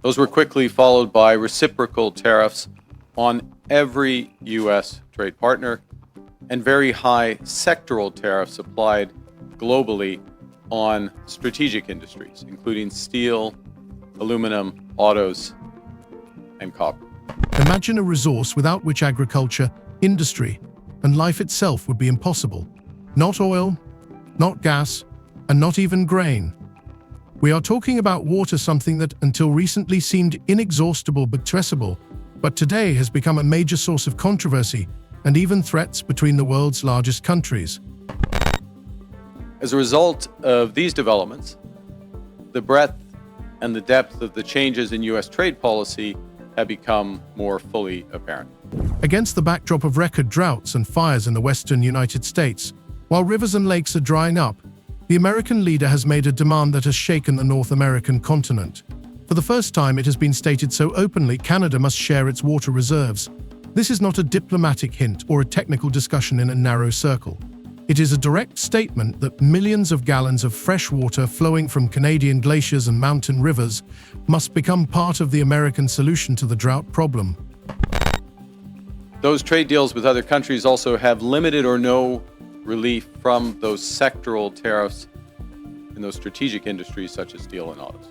Those were quickly followed by reciprocal tariffs on every U.S. trade partner and very high sectoral tariffs applied globally on strategic industries, including steel, aluminum, autos, and copper. Imagine a resource without which agriculture, industry, and life itself would be impossible. Not oil, not gas, and not even grain. We are talking about water, something that until recently seemed inexhaustible but traceable, but today has become a major source of controversy and even threats between the world's largest countries. As a result of these developments, the breadth and the depth of the changes in U.S. trade policy have become more fully apparent. Against the backdrop of record droughts and fires in the western United States, while rivers and lakes are drying up, the American leader has made a demand that has shaken the North American continent. For the first time, it has been stated so openly, Canada must share its water reserves. This is not a diplomatic hint or a technical discussion in a narrow circle. It is a direct statement that millions of gallons of fresh water flowing from Canadian glaciers and mountain rivers must become part of the American solution to the drought problem. Those trade deals with other countries also have limited or no relief from those sectoral tariffs in those strategic industries such as steel and autos.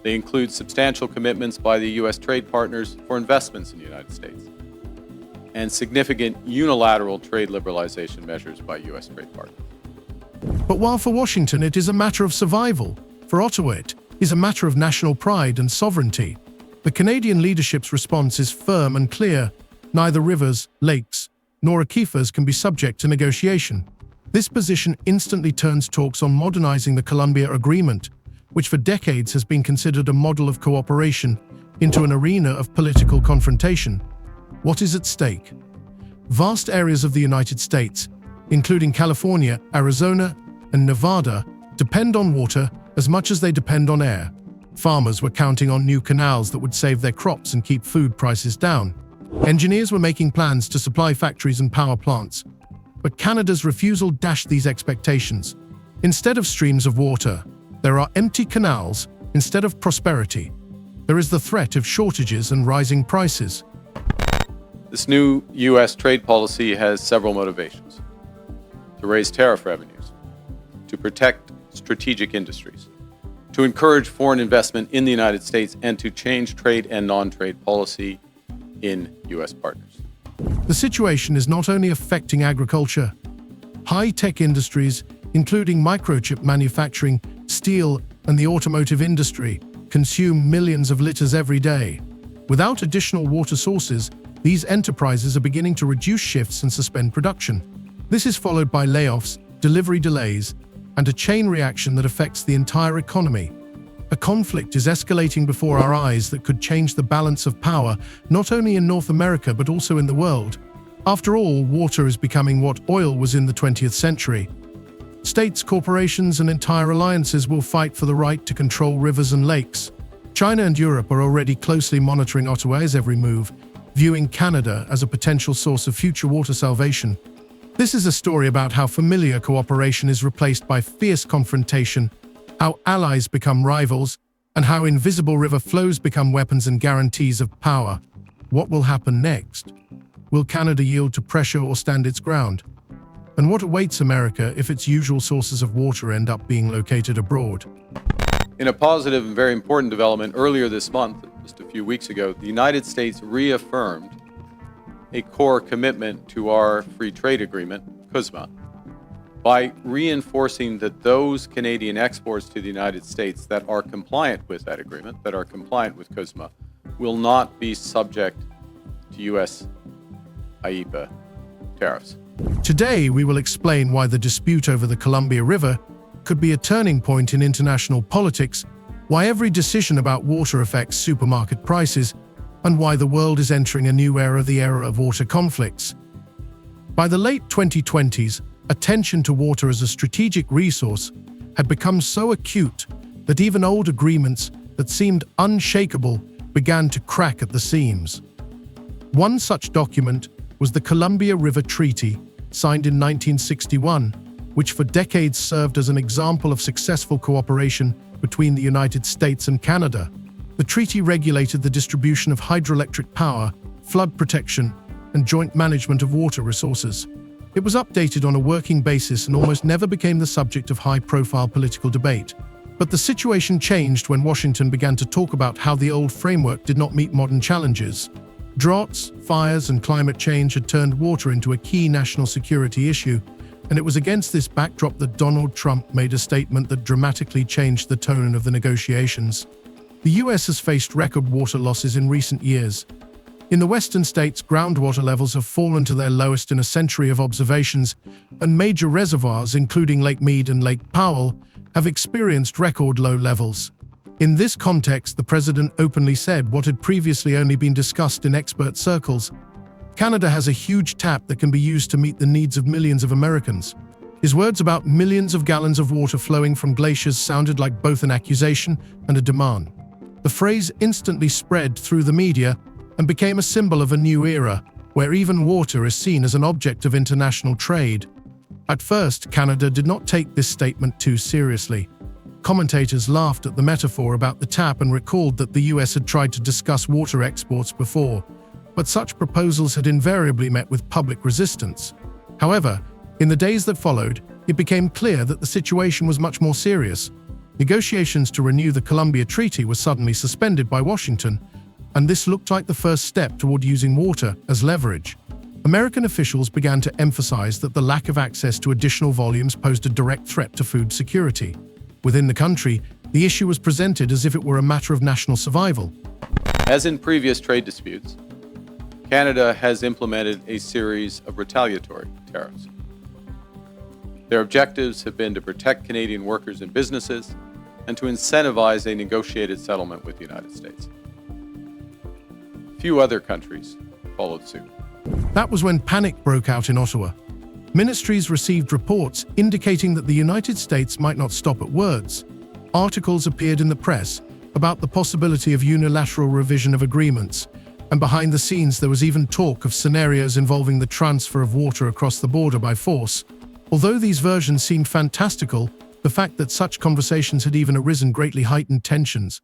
They include substantial commitments by the U.S. trade partners for investments in the United States and significant unilateral trade liberalization measures by U.S. trade partners. But while for Washington it is a matter of survival, for Ottawa it is a matter of national pride and sovereignty. The Canadian leadership's response is firm and clear. Neither rivers, lakes, nor aquifers can be subject to negotiation. This position instantly turns talks on modernizing the Columbia Agreement, which for decades has been considered a model of cooperation, into an arena of political confrontation. What is at stake? Vast areas of the United States, including California, Arizona, and Nevada, depend on water as much as they depend on air. Farmers were counting on new canals that would save their crops and keep food prices down. Engineers were making plans to supply factories and power plants. But Canada's refusal dashed these expectations. Instead of streams of water, there are empty canals. Instead of prosperity, there is the threat of shortages and rising prices. This new U.S. trade policy has several motivations: to raise tariff revenues, to protect strategic industries, to encourage foreign investment in the United States, and to change trade and non-trade policy in U.S. partners. The situation is not only affecting agriculture. High-tech industries, including microchip manufacturing, steel, and the automotive industry, consume millions of liters every day. Without additional water sources, these enterprises are beginning to reduce shifts and suspend production. This is followed by layoffs, delivery delays, and a chain reaction that affects the entire economy. A conflict is escalating before our eyes that could change the balance of power, not only in North America but also in the world. After all, water is becoming what oil was in the 20th century. States, corporations, and entire alliances will fight for the right to control rivers and lakes. China and Europe are already closely monitoring Ottawa's every move, viewing Canada as a potential source of future water salvation. This is a story about how familiar cooperation is replaced by fierce confrontation, how allies become rivals, and how invisible river flows become weapons and guarantees of power. What will happen next? Will Canada yield to pressure or stand its ground? And what awaits America if its usual sources of water end up being located abroad? In a positive and very important development earlier this month, just a few weeks ago, the United States reaffirmed a core commitment to our free trade agreement, CUSMA, by reinforcing that those Canadian exports to the United States that are compliant with that agreement, that are compliant with CUSMA, will not be subject to U.S. IEEPA tariffs. Today, we will explain why the dispute over the Columbia River could be a turning point in international politics, why every decision about water affects supermarket prices, and why the world is entering a new era, the era of water conflicts. By the late 2020s, attention to water as a strategic resource had become so acute that even old agreements that seemed unshakable began to crack at the seams. One such document was the Columbia River Treaty, signed in 1961, which for decades served as an example of successful cooperation between the United States and Canada. The treaty regulated the distribution of hydroelectric power, flood protection, and joint management of water resources. It was updated on a working basis and almost never became the subject of high-profile political debate. But the situation changed when Washington began to talk about how the old framework did not meet modern challenges. Droughts, fires, and climate change had turned water into a key national security issue, and it was against this backdrop that Donald Trump made a statement that dramatically changed the tone of the negotiations. The U.S. has faced record water losses in recent years. In the western states, groundwater levels have fallen to their lowest in a century of observations, and major reservoirs, including Lake Mead and Lake Powell, have experienced record low levels. In this context, the president openly said what had previously only been discussed in expert circles: Canada has a huge tap that can be used to meet the needs of millions of Americans. His words about millions of gallons of water flowing from glaciers sounded like both an accusation and a demand. The phrase instantly spread through the media and became a symbol of a new era, where even water is seen as an object of international trade. At first, Canada did not take this statement too seriously. Commentators laughed at the metaphor about the tap and recalled that the US had tried to discuss water exports before, but such proposals had invariably met with public resistance. However, in the days that followed, it became clear that the situation was much more serious. Negotiations to renew the Columbia Treaty were suddenly suspended by Washington, and this looked like the first step toward using water as leverage. American officials began to emphasize that the lack of access to additional volumes posed a direct threat to food security. Within the country, the issue was presented as if it were a matter of national survival. As in previous trade disputes, Canada has implemented a series of retaliatory tariffs. Their objectives have been to protect Canadian workers and businesses and to incentivize a negotiated settlement with the United States. Few other countries followed suit. That was when panic broke out in Ottawa. Ministries received reports indicating that the United States might not stop at words. Articles appeared in the press about the possibility of unilateral revision of agreements, and behind the scenes there was even talk of scenarios involving the transfer of water across the border by force. Although these versions seemed fantastical, the fact that such conversations had even arisen greatly heightened tensions.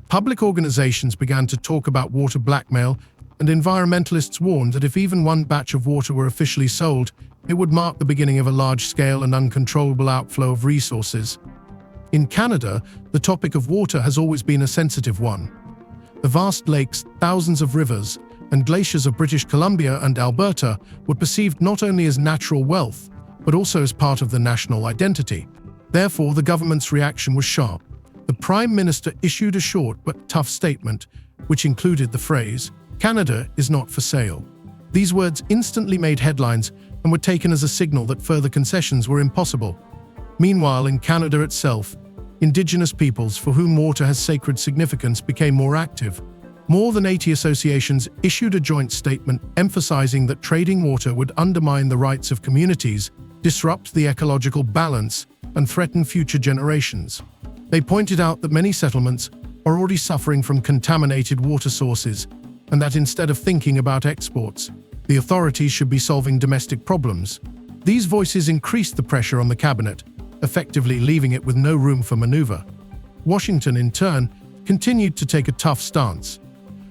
Public organizations began to talk about water blackmail, and environmentalists warned that if even one batch of water were officially sold, it would mark the beginning of a large-scale and uncontrollable outflow of resources. In Canada, the topic of water has always been a sensitive one. The vast lakes, thousands of rivers, and glaciers of British Columbia and Alberta were perceived not only as natural wealth, but also as part of the national identity. Therefore, the government's reaction was sharp. The Prime Minister issued a short but tough statement, which included the phrase, "Canada is not for sale." These words instantly made headlines and were taken as a signal that further concessions were impossible. Meanwhile, in Canada itself, Indigenous peoples for whom water has sacred significance became more active. More than 80 associations issued a joint statement emphasizing that trading water would undermine the rights of communities, disrupt the ecological balance, and threaten future generations. They pointed out that many settlements are already suffering from contaminated water sources, and that instead of thinking about exports, the authorities should be solving domestic problems. These voices increased the pressure on the cabinet, effectively leaving it with no room for maneuver. Washington, in turn, continued to take a tough stance.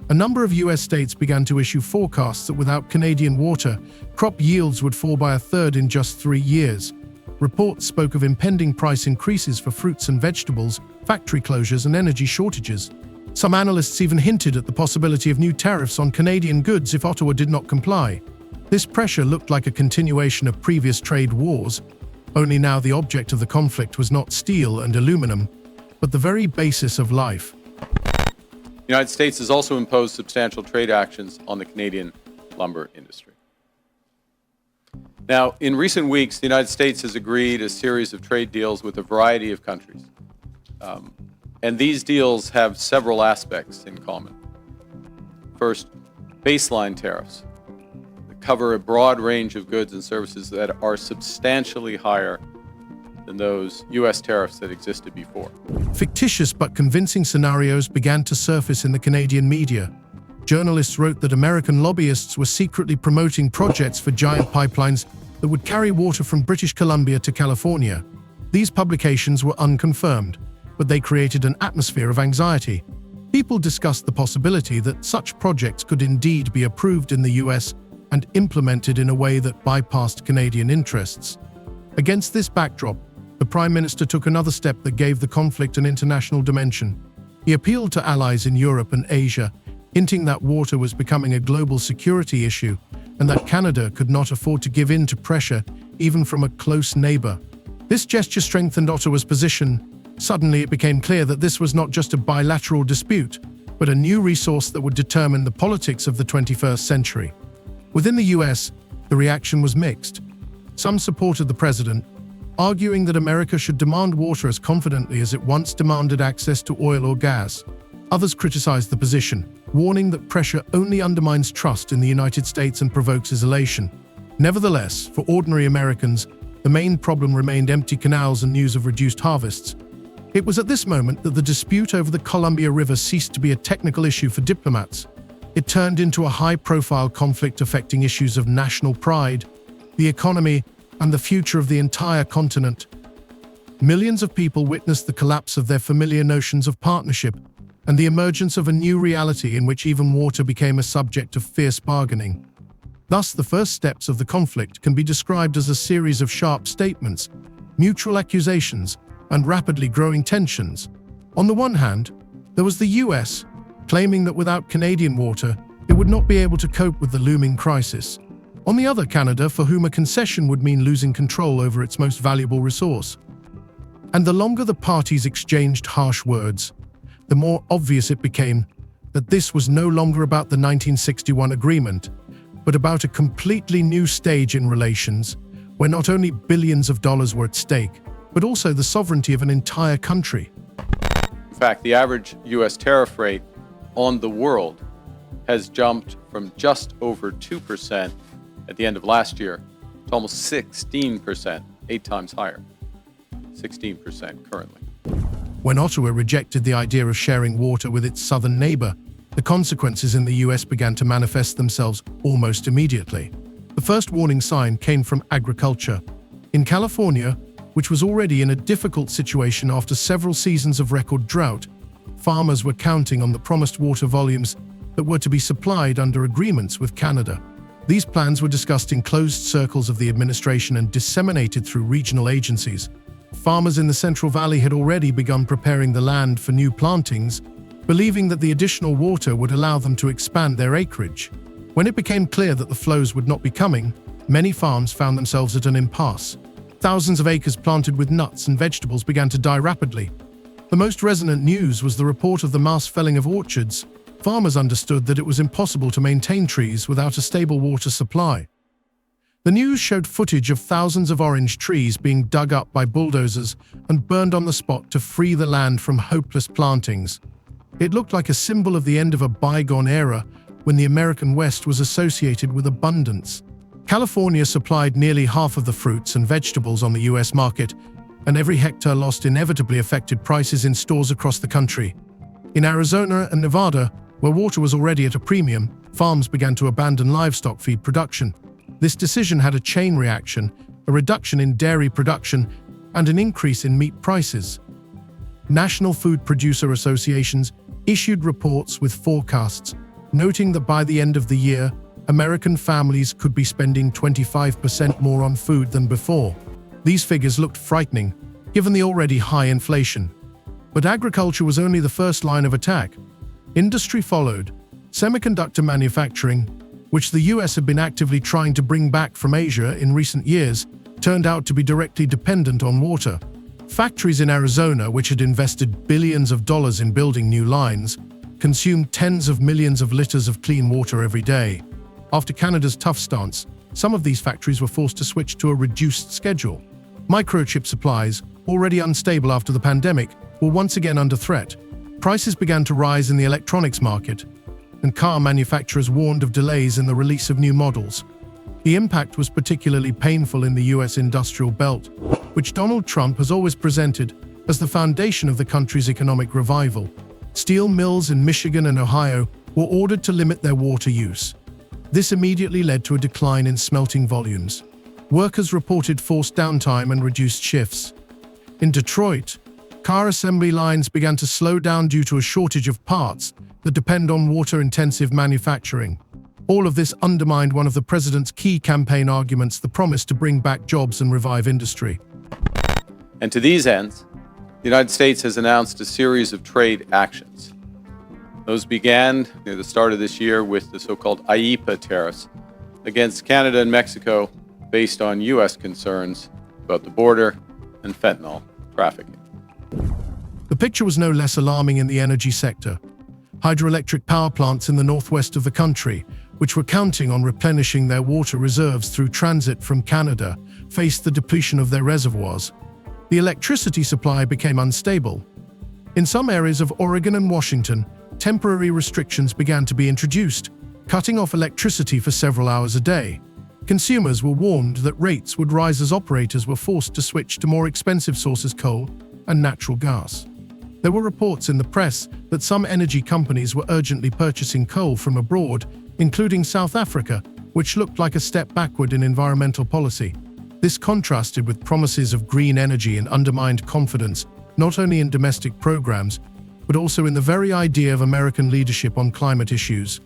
A number of US states began to issue forecasts that without Canadian water, crop yields would fall by a third in just 3 years. Reports spoke of impending price increases for fruits and vegetables, factory closures, and energy shortages. Some analysts even hinted at the possibility of new tariffs on Canadian goods if Ottawa did not comply. This pressure looked like a continuation of previous trade wars, only now the object of the conflict was not steel and aluminum, but the very basis of life. The United States has also imposed substantial trade actions on the Canadian lumber industry. Now, in recent weeks, the United States has agreed a series of trade deals with a variety of countries. And these deals have several aspects in common. First, baseline tariffs that cover a broad range of goods and services that are substantially higher than those U.S. tariffs that existed before. Fictitious but convincing scenarios began to surface in the Canadian media. Journalists wrote that American lobbyists were secretly promoting projects for giant pipelines that would carry water from British Columbia to California. These publications were unconfirmed, but they created an atmosphere of anxiety. People discussed the possibility that such projects could indeed be approved in the US and implemented in a way that bypassed Canadian interests. Against this backdrop, the Prime Minister took another step that gave the conflict an international dimension. He appealed to allies in Europe and Asia, hinting that water was becoming a global security issue and that Canada could not afford to give in to pressure even from a close neighbor. This gesture strengthened Ottawa's position. Suddenly, it became clear that this was not just a bilateral dispute, but a new resource that would determine the politics of the 21st century. Within the US, the reaction was mixed. Some supported the president, arguing that America should demand water as confidently as it once demanded access to oil or gas. Others criticized the position, warning that pressure only undermines trust in the United States and provokes isolation. Nevertheless, for ordinary Americans, the main problem remained empty canals and news of reduced harvests. It was at this moment that the dispute over the Columbia River ceased to be a technical issue for diplomats. It turned into a high-profile conflict affecting issues of national pride, the economy, and the future of the entire continent. Millions of people witnessed the collapse of their familiar notions of partnership and the emergence of a new reality in which even water became a subject of fierce bargaining. Thus, the first steps of the conflict can be described as a series of sharp statements, mutual accusations, and rapidly growing tensions. On the one hand, there was the US, claiming that without Canadian water, it would not be able to cope with the looming crisis. On the other, Canada, for whom a concession would mean losing control over its most valuable resource. And the longer the parties exchanged harsh words, the more obvious it became that this was no longer about the 1961 agreement, but about a completely new stage in relations, where not only billions of dollars were at stake, but also the sovereignty of an entire country. In fact, the average U.S. tariff rate on the world has jumped from just over 2% at the end of last year to almost 16%, 8 times higher. 16% currently. When Ottawa rejected the idea of sharing water with its southern neighbor, the consequences in the US began to manifest themselves almost immediately. The first warning sign came from agriculture. In California, which was already in a difficult situation after several seasons of record drought, farmers were counting on the promised water volumes that were to be supplied under agreements with Canada. These plans were discussed in closed circles of the administration and disseminated through regional agencies. Farmers in the Central Valley had already begun preparing the land for new plantings, believing that the additional water would allow them to expand their acreage. When it became clear that the flows would not be coming, many farms found themselves at an impasse. Thousands of acres planted with nuts and vegetables began to die rapidly. The most resonant news was the report of the mass felling of orchards. Farmers understood that it was impossible to maintain trees without a stable water supply. The news showed footage of thousands of orange trees being dug up by bulldozers and burned on the spot to free the land from hopeless plantings. It looked like a symbol of the end of a bygone era when the American West was associated with abundance. California supplied nearly half of the fruits and vegetables on the US market, and every hectare lost inevitably affected prices in stores across the country. In Arizona and Nevada, where water was already at a premium, farms began to abandon livestock feed production. This decision had a chain reaction, a reduction in dairy production, and an increase in meat prices. National food producer associations issued reports with forecasts, noting that by the end of the year, American families could be spending 25% more on food than before. These figures looked frightening, given the already high inflation. But agriculture was only the first line of attack. Industry followed. Semiconductor manufacturing, which the US had been actively trying to bring back from Asia in recent years, turned out to be directly dependent on water. Factories in Arizona, which had invested billions of dollars in building new lines, consumed tens of millions of liters of clean water every day. After Canada's tough stance, some of these factories were forced to switch to a reduced schedule. Microchip supplies, already unstable after the pandemic, were once again under threat. Prices began to rise in the electronics market, and car manufacturers warned of delays in the release of new models. The impact was particularly painful in the US industrial belt, which Donald Trump has always presented as the foundation of the country's economic revival. Steel mills in Michigan and Ohio were ordered to limit their water use. This immediately led to a decline in smelting volumes. Workers reported forced downtime and reduced shifts. In Detroit, Car assembly lines began to slow down due to a shortage of parts that depend on water-intensive manufacturing. All of this undermined one of the president's key campaign arguments, the promise to bring back jobs and revive industry. And to these ends, the United States has announced a series of trade actions. Those began near the start of this year with the so-called IEEPA tariffs against Canada and Mexico based on U.S. concerns about the border and fentanyl trafficking. The picture was no less alarming in the energy sector. Hydroelectric power plants in the northwest of the country, which were counting on replenishing their water reserves through transit from Canada, faced the depletion of their reservoirs. The electricity supply became unstable. In some areas of Oregon and Washington, temporary restrictions began to be introduced, cutting off electricity for several hours a day. Consumers were warned that rates would rise as operators were forced to switch to more expensive sources, coal and natural gas. There were reports in the press that some energy companies were urgently purchasing coal from abroad, including South Africa, which looked like a step backward in environmental policy. This contrasted with promises of green energy and undermined confidence, not only in domestic programs, but also in the very idea of American leadership on climate issues.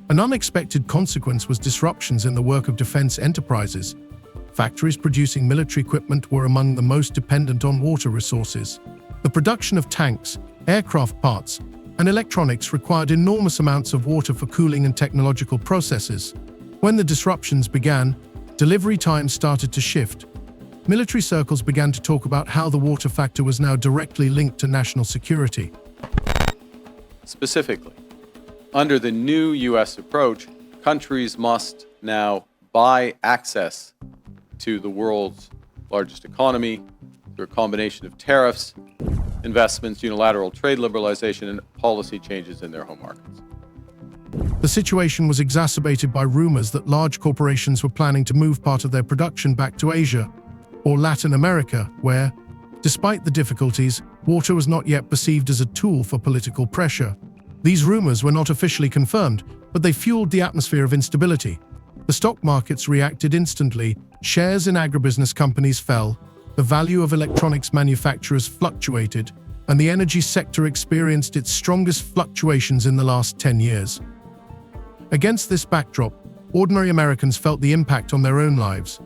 An unexpected consequence was disruptions in the work of defense enterprises. Factories producing military equipment were among the most dependent on water resources. The production of tanks, aircraft parts, and electronics required enormous amounts of water for cooling and technological processes. When the disruptions began, delivery times started to shift. Military circles began to talk about how the water factor was now directly linked to national security. Specifically, under the new U.S. approach, countries must now buy access to the world's largest economy through a combination of tariffs, investments, unilateral trade liberalization, and policy changes in their home markets. The situation was exacerbated by rumors that large corporations were planning to move part of their production back to Asia or Latin America, where, despite the difficulties, water was not yet perceived as a tool for political pressure. These rumors were not officially confirmed, but they fueled the atmosphere of instability. The stock markets reacted instantly, shares in agribusiness companies fell, the value of electronics manufacturers fluctuated, and the energy sector experienced its strongest fluctuations in the last 10 years. Against this backdrop, ordinary Americans felt the impact on their own lives.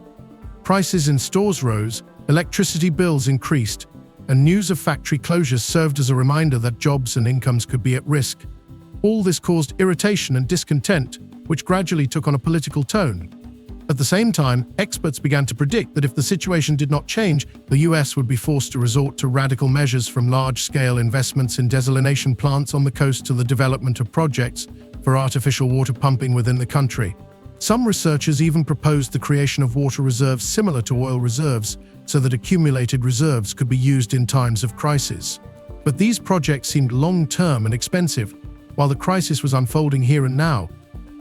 Prices in stores rose, electricity bills increased, and news of factory closures served as a reminder that jobs and incomes could be at risk. All this caused irritation and discontent, which gradually took on a political tone. At the same time, experts began to predict that if the situation did not change, the U.S. would be forced to resort to radical measures, from large-scale investments in desalination plants on the coast to the development of projects for artificial water pumping within the country. Some researchers even proposed the creation of water reserves similar to oil reserves, so that accumulated reserves could be used in times of crisis. But these projects seemed long-term and expensive, while the crisis was unfolding here and now.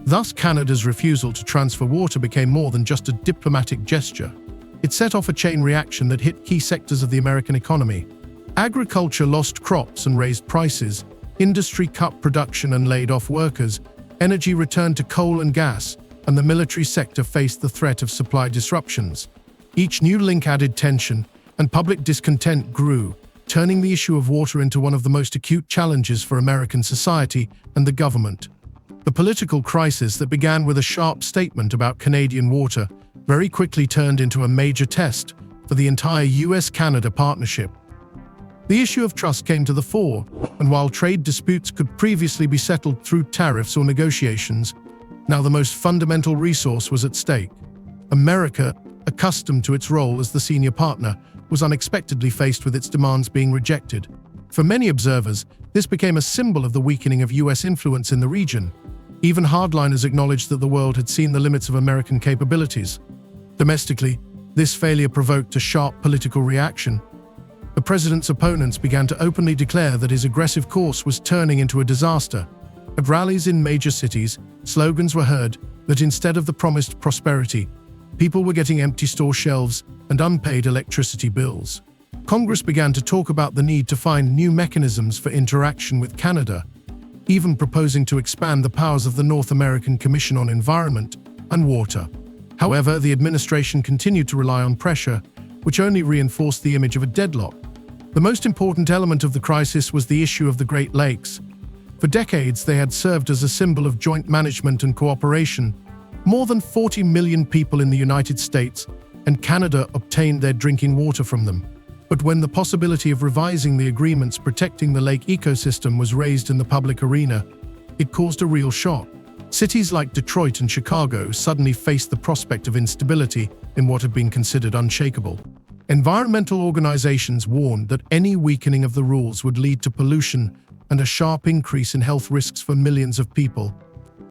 Thus, Canada's refusal to transfer water became more than just a diplomatic gesture. It set off a chain reaction that hit key sectors of the American economy. Agriculture lost crops and raised prices, industry cut production and laid off workers, energy returned to coal and gas, and the military sector faced the threat of supply disruptions. Each new link added tension, and public discontent grew, turning the issue of water into one of the most acute challenges for American society and the government. The political crisis that began with a sharp statement about Canadian water very quickly turned into a major test for the entire US-Canada partnership. The issue of trust came to the fore, and while trade disputes could previously be settled through tariffs or negotiations, now the most fundamental resource was at stake. America, accustomed to its role as the senior partner, was unexpectedly faced with its demands being rejected. For many observers, this became a symbol of the weakening of US influence in the region. Even hardliners acknowledged that the world had seen the limits of American capabilities. Domestically, this failure provoked a sharp political reaction. The president's opponents began to openly declare that his aggressive course was turning into a disaster. At rallies in major cities, slogans were heard that instead of the promised prosperity, people were getting empty store shelves and unpaid electricity bills. Congress began to talk about the need to find new mechanisms for interaction with Canada, even proposing to expand the powers of the North American Commission on Environment and Water. However, the administration continued to rely on pressure, which only reinforced the image of a deadlock. The most important element of the crisis was the issue of the Great Lakes. For decades, they had served as a symbol of joint management and cooperation. More than 40 million people in the United States and Canada obtained their drinking water from them. But when the possibility of revising the agreements protecting the lake ecosystem was raised in the public arena, it caused a real shock. Cities like Detroit and Chicago suddenly faced the prospect of instability in what had been considered unshakable. Environmental organizations warned that any weakening of the rules would lead to pollution and a sharp increase in health risks for millions of people.